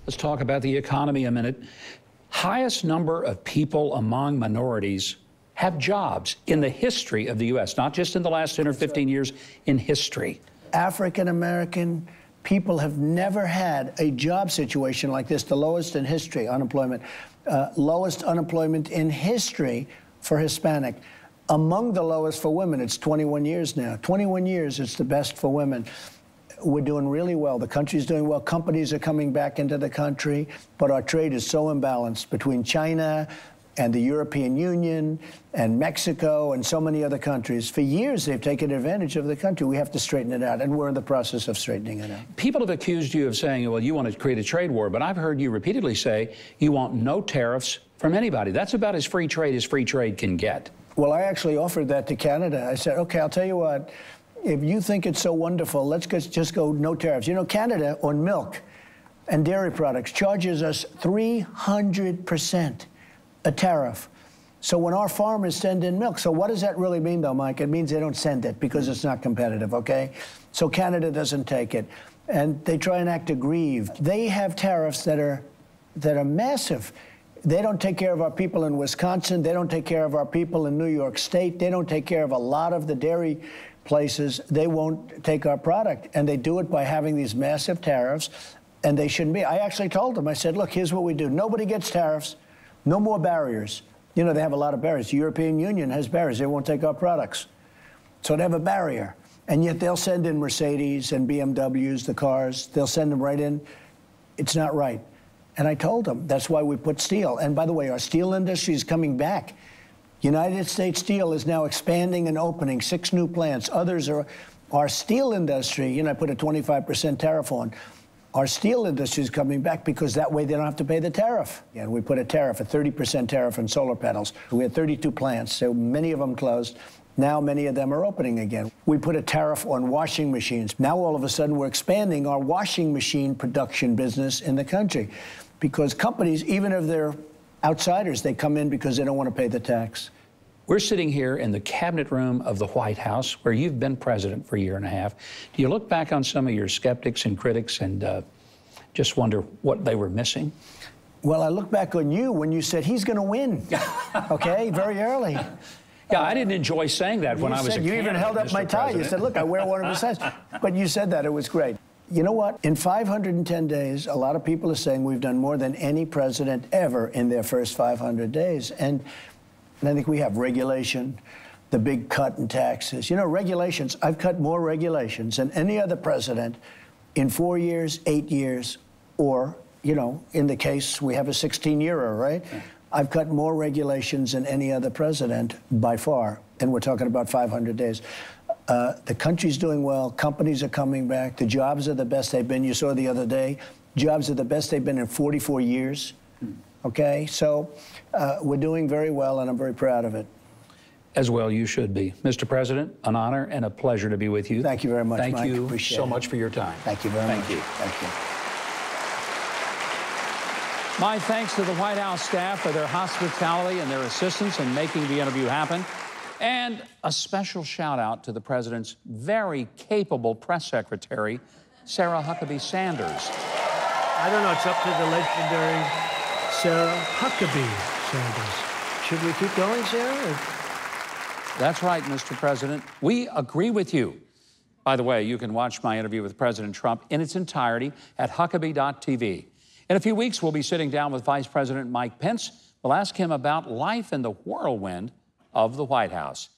Let's talk about the economy a minute. Highest number of people among minorities have jobs in the history of the U.S., not just in the last 10 or 15 years, in history. African-American people have never had a job situation like this, the lowest in history, unemployment, lowest unemployment in history for Hispanic. Among the lowest for women, it's 21 years now. 21 years, it's the best for women. We're doing really well. The country's doing well. Companies are coming back into the country, but our trade is so imbalanced between China and the European Union and Mexico and so many other countries. For years, they've taken advantage of the country. We have to straighten it out, and we're in the process of straightening it out. People have accused you of saying, well, you want to create a trade war, but I've heard you repeatedly say you want no tariffs from anybody. That's about as free trade can get. Well, I actually offered that to Canada. I said, okay, I'll tell you what, if you think it's so wonderful, let's just go no tariffs. You know, Canada on milk and dairy products charges us 300% a tariff. So when our farmers send in milk, so what does that really mean, though, Mike? It means they don't send it because it's not competitive, okay? So Canada doesn't take it, and they try and act aggrieved. They have tariffs that are massive. They don't take care of our people in Wisconsin. They don't take care of our people in New York State. They don't take care of a lot of the dairy places. They won't take our product, and they do it by having these massive tariffs, and they shouldn't be. I actually told them, I said, look, here's what we do. Nobody gets tariffs. No more barriers. You know, they have a lot of barriers. The European Union has barriers. They won't take our products. So they have a barrier. And yet they'll send in Mercedes and BMWs, the cars. They'll send them right in. It's not right. And I told them, that's why we put steel. And by the way, our steel industry is coming back. United States Steel is now expanding and opening 6 new plants. Others are, our steel industry, you know, I put a 25% tariff on. Our steel industry is coming back because that way they don't have to pay the tariff. And we put a tariff, a 30% tariff on solar panels. We had 32 plants, so many of them closed. Now many of them are opening again. We put a tariff on washing machines. Now all of a sudden we're expanding our washing machine production business in the country because companies, even if they're outsiders, they come in because they don't want to pay the tax. We're sitting here in the cabinet room of the White House, where you've been president for a year and a half. Do you look back on some of your skeptics and critics and just wonder what they were missing? Well, I look back on you when you said he's going to win, okay, very early. Yeah, I didn't enjoy saying that when I was a candidate. You even held up my tie. You said, look, I wear one of his ties. But you said that. It was great. You know what? In 510 days, a lot of people are saying we've done more than any president ever in their first 500 days. And I think we have regulation, the big cut in taxes. You know, regulations, I've cut more regulations than any other president in 4 years, 8 years, or, you know, in the case, we have a 16-yearer, right? Yeah. I've cut more regulations than any other president by far, and we're talking about 500 days. The country's doing well. Companies are coming back. The jobs are the best they've been. You saw the other day, jobs are the best they've been in 44 years. Okay, so we're doing very well, and I'm very proud of it. As well, you should be. Mr. President, an honor and a pleasure to be with you. Thank you very much, Mike. Thank you so much for your time. Thank you very much. Thank you. Thank you. My thanks to the White House staff for their hospitality and their assistance in making the interview happen. And a special shout out to the President's very capable press secretary, Sarah Huckabee Sanders. I don't know, it's up to the legendary Sarah Huckabee Saturdays. Should we keep going, Sarah? That's right, Mr. President. We agree with you. By the way, you can watch my interview with President Trump in its entirety at Huckabee.tv. In a few weeks, we'll be sitting down with Vice President Mike Pence. We'll ask him about life in the whirlwind of the White House.